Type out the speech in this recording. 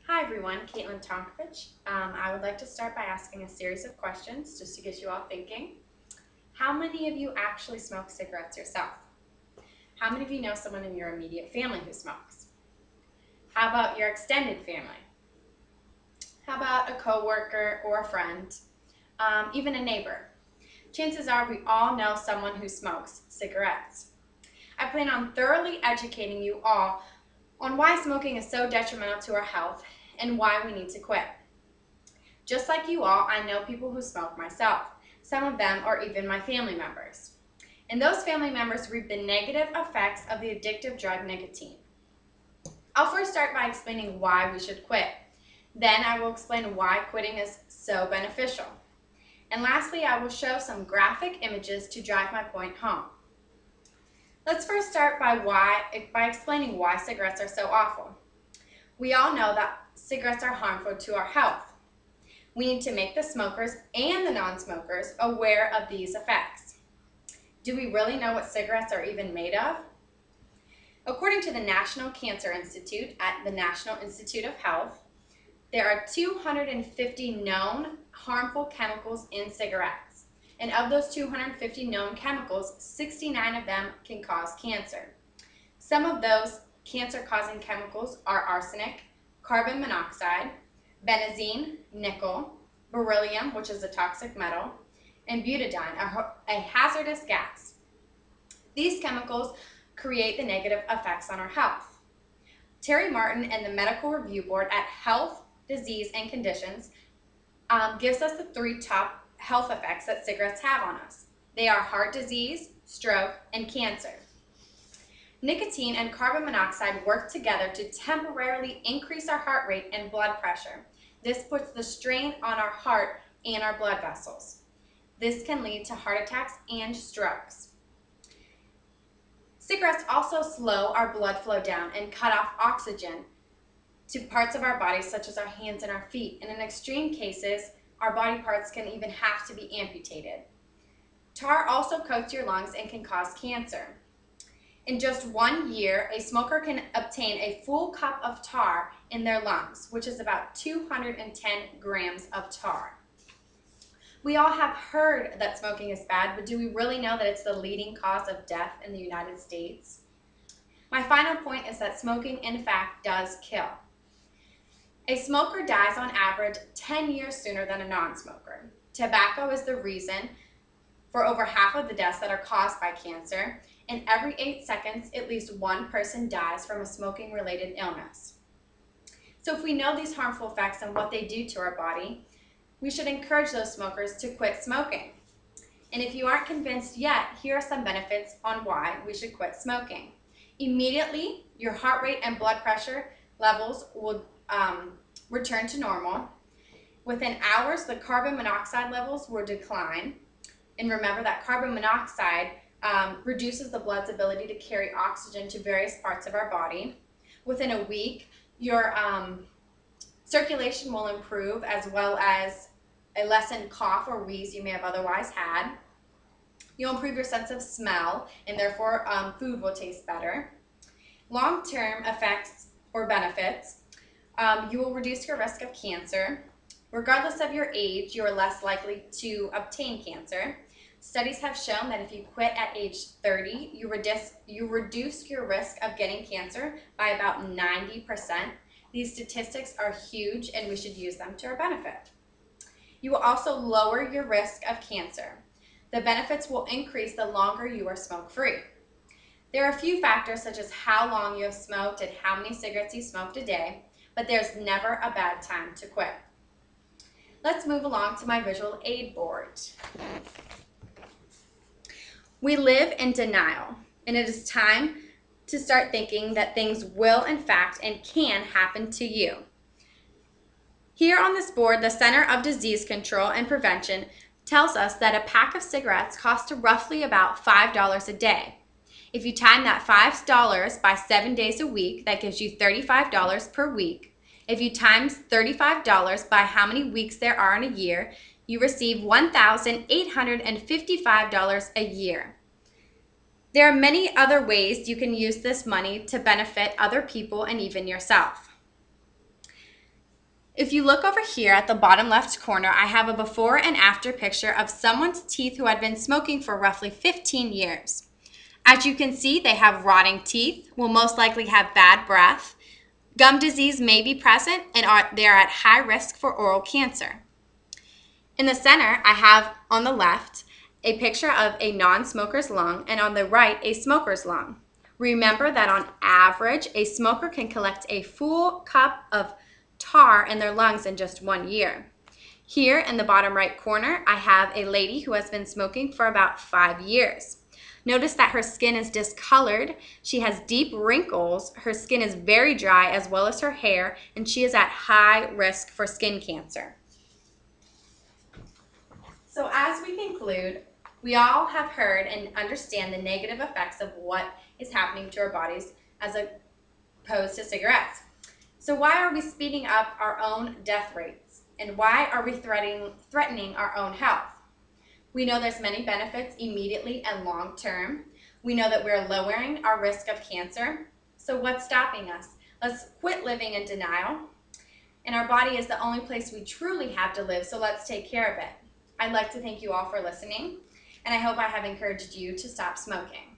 Hi everyone, Caitlin Tonkovich. I would like to start by asking a series of questions just to get you all thinking. How many of you actually smoke cigarettes yourself? How many of you know someone in your immediate family who smokes? How about your extended family? How about a coworker or a friend? Even a neighbor? Chances are we all know someone who smokes cigarettes. I plan on thoroughly educating you all on why smoking is so detrimental to our health and why we need to quit. Just like you all, I know people who smoke myself. Some of them are even my family members. And those family members reap the negative effects of the addictive drug nicotine. I'll first start by explaining why we should quit. Then I will explain why quitting is so beneficial. And lastly, I will show some graphic images to drive my point home. Let's first start by explaining why cigarettes are so awful. We all know that cigarettes are harmful to our health. We need to make the smokers and the non-smokers aware of these effects. Do we really know what cigarettes are even made of? According to the National Cancer Institute at the National Institute of Health, there are 250 known harmful chemicals in cigarettes. And of those 250 known chemicals, 69 of them can cause cancer. Some of those cancer-causing chemicals are arsenic, carbon monoxide, benzene, nickel, beryllium, which is a toxic metal, and butadiene, a hazardous gas. These chemicals create the negative effects on our health. Terry Martin and the Medical Review Board at Health, Disease, and Conditions gives us the 3 top health effects that cigarettes have on us. They are heart disease, stroke, and cancer. Nicotine and carbon monoxide work together to temporarily increase our heart rate and blood pressure. This puts the strain on our heart and our blood vessels. This can lead to heart attacks and strokes. Cigarettes also slow our blood flow down and cut off oxygen to parts of our bodies such as our hands and our feet. And in extreme cases, our body parts can even have to be amputated. Tar also coats your lungs and can cause cancer. In just 1 year, a smoker can obtain a full cup of tar in their lungs, which is about 210 grams of tar. We all have heard that smoking is bad, but do we really know that it's the leading cause of death in the United States? My final point is that smoking, in fact, does kill. A smoker dies on average 10 years sooner than a non-smoker. Tobacco is the reason for over half of the deaths that are caused by cancer, and every 8 seconds, at least one person dies from a smoking-related illness. So if we know these harmful effects and what they do to our body, we should encourage those smokers to quit smoking. And if you aren't convinced yet, here are some benefits on why we should quit smoking. Immediately, your heart rate and blood pressure levels will return to normal. Within hours, the carbon monoxide levels will decline. And remember that carbon monoxide reduces the blood's ability to carry oxygen to various parts of our body. Within a week, your circulation will improve, as well as a lessened cough or wheeze you may have otherwise had. You'll improve your sense of smell, and therefore food will taste better. Long-term effects or benefits, you will reduce your risk of cancer. Regardless of your age, you are less likely to obtain cancer. Studies have shown that if you quit at age 30, you reduce your risk of getting cancer by about 90%. These statistics are huge, and we should use them to our benefit. You will also lower your risk of cancer. The benefits will increase the longer you are smoke-free. There are a few factors such as how long you have smoked and how many cigarettes you smoked a day, but there's never a bad time to quit. Let's move along to my visual aid board. We live in denial, and it is time to start thinking that things will, in fact, and can happen to you. Here on this board, the Center of Disease Control and Prevention tells us that a pack of cigarettes costs roughly about $5 a day. If you time that $5 by 7 days a week, that gives you $35 per week. If you times $35 by how many weeks there are in a year, you receive $1,855 a year. There are many other ways you can use this money to benefit other people and even yourself. If you look over here at the bottom left corner, I have a before and after picture of someone's teeth who had been smoking for roughly 15 years. As you can see, they have rotting teeth, will most likely have bad breath. Gum disease may be present, and they are at high risk for oral cancer. In the center, I have on the left a picture of a non-smoker's lung, and on the right, a smoker's lung. Remember that on average, a smoker can collect a full cup of tar in their lungs in just 1 year. Here in the bottom right corner, I have a lady who has been smoking for about 5 years. Notice that her skin is discolored, she has deep wrinkles, her skin is very dry as well as her hair, and she is at high risk for skin cancer. So as we conclude, we all have heard and understand the negative effects of what is happening to our bodies as opposed to cigarettes. So why are we speeding up our own death rates? And why are we threatening our own health? We know there's many benefits immediately and long term. We know that we're lowering our risk of cancer. So what's stopping us? Let's quit living in denial. And our body is the only place we truly have to live, so let's take care of it. I'd like to thank you all for listening, and I hope I have encouraged you to stop smoking.